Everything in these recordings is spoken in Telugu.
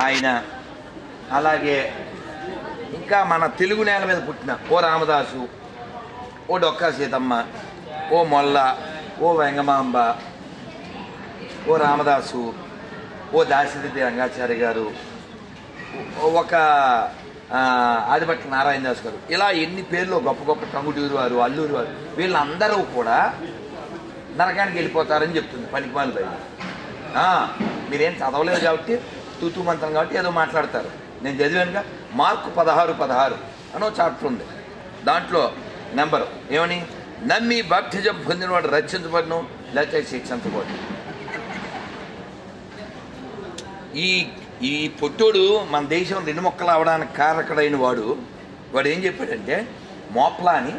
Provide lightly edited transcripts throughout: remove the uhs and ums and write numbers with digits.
ఆయన, అలాగే ఇంకా మన తెలుగు నేల మీద పుట్టిన ఓ రామదాసు, ఓ డొక్కా సీతమ్మ, ఓ మొల్ల, ఓ వెంగమాంబ, ఓ రామదాసు, ఓ దాశరథి రంగాచారి గారు, ఒక ఆదిభట్ల నారాయణదాస్ గారు, ఇలా ఎన్ని పేర్లు గొప్ప గొప్ప టంగుటూరు వారు, అల్లూరు వారు, వీళ్ళందరూ కూడా నరకానికి వెళ్ళిపోతారని చెప్తుంది పనికిమాల బైబిల్. మీరేం చదవలేదు కాబట్టి తూతూ మంత్రం కాబట్టి ఏదో మాట్లాడతారు. నేను చదివానుగా మార్కు 16:16 అనో చాప్టర్ ఉంది. దాంట్లో నెంబరు ఏమని, నమ్మి బాప్టిజం పొందినవాడు రక్షించబడును, లేకపోతే శిక్షించబడు. ఈ పొట్టోడు మన దేశం 2 మొక్కలు అవడానికి కారకుడైన వాడు ఏం చెప్పాడంటే, మోప్లా అని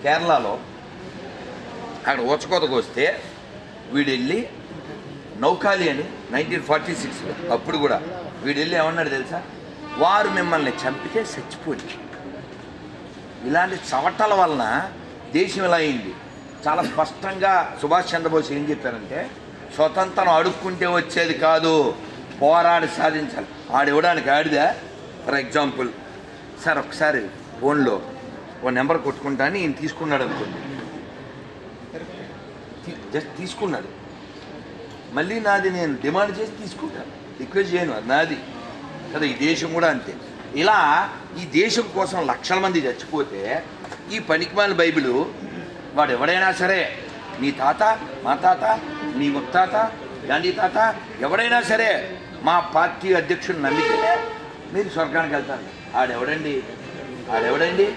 కేరళలో అక్కడ ఊచకోతకు వస్తే వీడు వెళ్ళి నౌకాలి అని 1946లో అప్పుడు కూడా వీడు వెళ్ళి ఏమన్నాడు తెలుసా, వారు మిమ్మల్ని చంపితే చచ్చిపోయి. ఇలాంటి చవటల వలన దేశం ఇలా అయింది. చాలా స్పష్టంగా సుభాష్ చంద్రబోస్ ఏం చెప్పారంటే, స్వతంత్రం అడుక్కుంటే వచ్చేది కాదు, పోరాడి సాధించాలి. ఆడివ్వడానికి ఆడిదా. ఫర్ ఎగ్జాంపుల్ సార్ ఒకసారి ఫోన్లో ఓ నెంబర్ కొట్టుకుంటా అని ఈయన తీసుకున్నాడు అనుకోండి, జస్ట్ తీసుకున్నాడు, మళ్ళీ నాది నేను డిమాండ్ చేసి తీసుకుంటాను, రిక్వెస్ట్ చేయను, అది నాది కదా. ఈ దేశం కూడా అంతే. ఇలా ఈ దేశం కోసం లక్షల మంది చచ్చిపోతే ఈ పనికిమాల బైబిలు వాడు ఎవడైనా సరే, మీ తాత, మా తాత, మీ ముత్తాత, గాంధీ తాత, ఎవడైనా సరే మా పార్టీ అధ్యక్షుడిని నమ్మితేనే మీరు స్వర్గానికి వెళ్తారు. ఆడెవడండి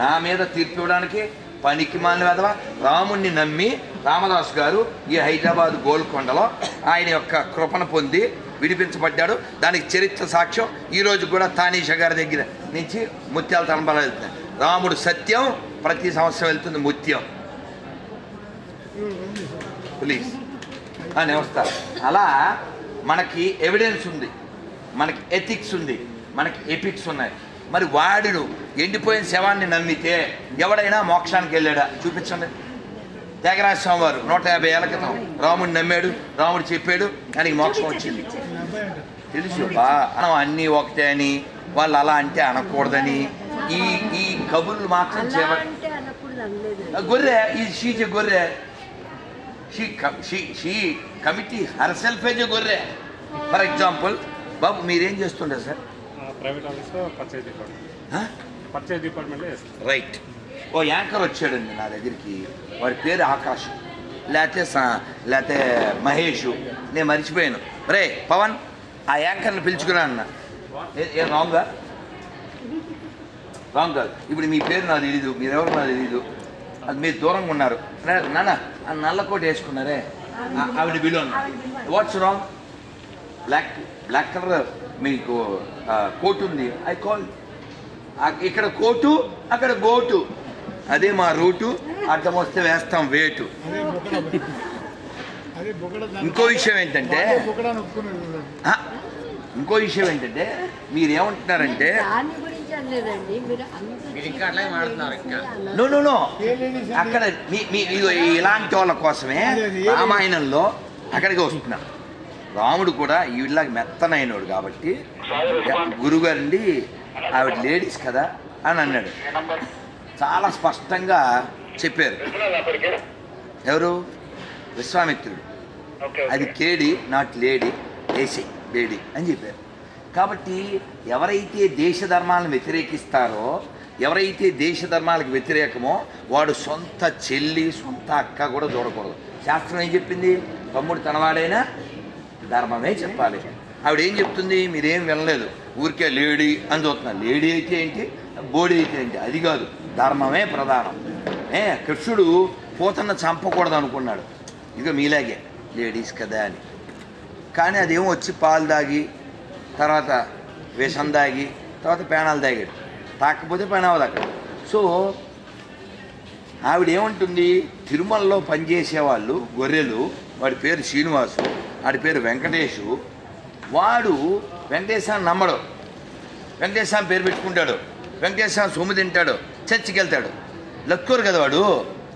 నా మీద తీర్పు ఇవ్వడానికి? పనికిమాలిన వెధవ. రాముణ్ణి నమ్మి రామదాసు గారు ఈ హైదరాబాద్ గోల్కొండలో ఆయన యొక్క కృపను పొంది విడిపించబడ్డాడు. దానికి చరిత్ర సాక్ష్యం. ఈరోజు కూడా తానీషా గారి దగ్గర నుంచి ముత్యాల తలంబాలు వెళ్తున్నాయి. రాముడు సత్యం, ప్రతి సంవత్సరం వెళ్తుంది ముత్యం. ప్లీజ్ అని వస్తారు. అలా మనకి ఎవిడెన్స్ ఉంది, మనకి ఎథిక్స్ ఉంది, మనకి ఎపిక్స్ ఉన్నాయి. మరి వాడు ఎండిపోయిన శవాన్ని నమ్మితే ఎవడైనా మోక్షానికి వెళ్ళాడా? చూపించండి. త్యాగరాజ స్వామి వారు 150 ఏళ్ల క్రితం రాముడిని నమ్మాడు, రాముడు చెప్పాడు, ఆయనకి మోక్షం వచ్చింది. తెలుసు మనం అన్నీ ఒకటే అని, వాళ్ళు అలా అంటే అనకూడదని ఈ కబుర్లు మాత్రం చేయబడి గొర్రె షీజ్ గొర్రె, షీ కమిటీ హర్సెల్ఫ్ ఏజ్ గొర్రె. ఫర్ ఎగ్జాంపుల్ బాబు మీరేం చేస్తుంటారు సార్? ప్రైవేట్ ఆఫీస్లో పర్చేజ్ డిపార్ట్మెంట్లో రైట్. ఓ యాంకర్ వచ్చాడండి నా దగ్గరికి, వాడి పేరు ఆకాష్ లేకపోతే మహేష్, నేను మర్చిపోయాను. రే పవన్, ఆ యాంకర్ని పిలుచుకురా అన్న. ఏం రాంగ్ కాదు. ఇప్పుడు మీ పేరు నాకు తెలీదు, మీరెవరు నాకు తెలీదు, అది మీరు దూరంగా ఉన్నారు. నాన్న ఆ నల్ల కోట్ వేసుకున్నారే, ఆవిడ below. What's wrong? Black colour మీకు కోట్ ఉంది, ఐ కాల్. ఇక్కడ కోటు, అక్కడ గోటు, అదే మా రూటు. అడ్డం వస్తే వేస్తాం వేటు. ఇంకో విషయం ఏంటంటే మీరేమంటున్నారంటే, నో అక్కడ ఇలాంటి వాళ్ళ కోసమే రామాయణంలో అక్కడికి వస్తున్నాం. రాముడు కూడా వీళ్ళకి మెత్తనైనడు కాబట్టి గురుగారండి ఆవిడ లేడీస్ కదా అని అన్నాడు. చాలా స్పష్టంగా చెప్పారు. ఎవరు? విశ్వామిత్రుడు. అది కేడి, నాట్ లేడీ, ఏసీ లేడీ అని చెప్పారు. కాబట్టి ఎవరైతే దేశ ధర్మాలను వ్యతిరేకిస్తారో, ఎవరైతే దేశ ధర్మాలకు వ్యతిరేకమో వాడు సొంత చెల్లి, సొంత అక్క కూడా చూడకూడదు. శాస్త్రం ఏం చెప్పింది? తమ్ముడు తనవాడైనా ధర్మమే చెప్పాలి. ఆవిడ ఏం చెప్తుంది? మీరేం వినలేదు, ఊరికే లేడీ అని చూస్తున్నారు. లేడీ అయితే ఏంటి, బోడీ అయితే ఏంటి, అది కాదు, ధర్మమే ప్రధానం. కృష్ణుడు పోతన్న చంపకూడదు అనుకున్నాడు, ఇక మీలాగే లేడీస్ కదా అని. కానీ అదేమో వచ్చి పాలు దాగి, తర్వాత విషం దాగి, తర్వాత పేనాలు తాగాడు. తాకపోతే పని అవ్వదు అక్కడ. సో ఆవిడేమంటుంది? తిరుమలలో పనిచేసేవాళ్ళు గొర్రెలు, వాడి పేరు శ్రీనివాసు, వాడి పేరు వెంకటేషు. వాడు వెంకటేశ్వరాన్ని నమ్మడు, వెంకటేశ్వరం పేరు పెట్టుకుంటాడు, వెంకటేశ్వరం సొమ్ము తింటాడు, చర్చికి వెళ్తాడు. లక్కూరు కదా వాడు.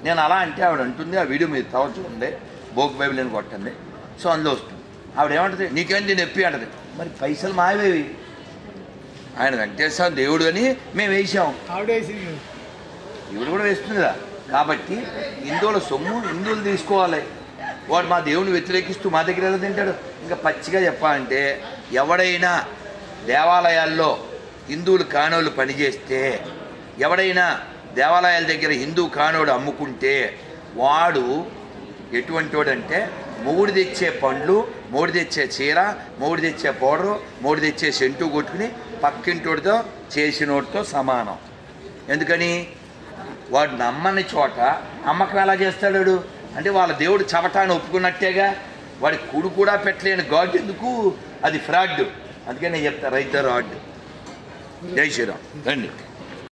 నేను అలా అంటే ఆవిడ అంటుంది, ఆ వీడియో మీరు తవ్వచ్చు ఉంది, బోక్ బైబిల్ అని కొట్టండి. సో అందులో వస్తుంది. ఆవిడ ఏమంటుంది? నీకేంటి నొప్పి అంటది. మరి పైసలు మావేవి. ఆయన వెంకటేశ్వర దేవుడు అని మేము వేసాం, ఇవిడు కూడా వేస్తుంది కదా. కాబట్టి హిందువుల సొమ్ము హిందువులు తీసుకోవాలి. వాడు మా దేవుని వ్యతిరేకిస్తూ మా దగ్గర ఎలా తింటాడు? ఇంకా పచ్చిగా చెప్పాలంటే ఎవడైనా దేవాలయాల్లో హిందువులు కానోళ్ళు పనిచేస్తే, ఎవడైనా దేవాలయాల దగ్గర హిందూ కానోడు అమ్ముకుంటే వాడు ఎటువంటి వాడంటే మొగుడు తెచ్చే పండ్లు, మొగుడు తెచ్చే చీర, మొగుడు తెచ్చే పౌడరు, మొగుడు తెచ్చే సెంటు కొట్టుకుని పక్కింటోడితో చేసినోడితో సమానం. ఎందుకని? వాడు నమ్మని చోట అమ్మకం ఎలా చేస్తాడు అంటే వాళ్ళ దేవుడు చవటాన్ని ఒప్పుకున్నట్టేగా. వాడి కుడు కూడా పెట్టలేని గాడ్ ఎందుకు? అది ఫ్రాడ్. అందుకని నేను చెప్తా, రైట్ ద రాడ్. జై శ్రీరామ్. రండి.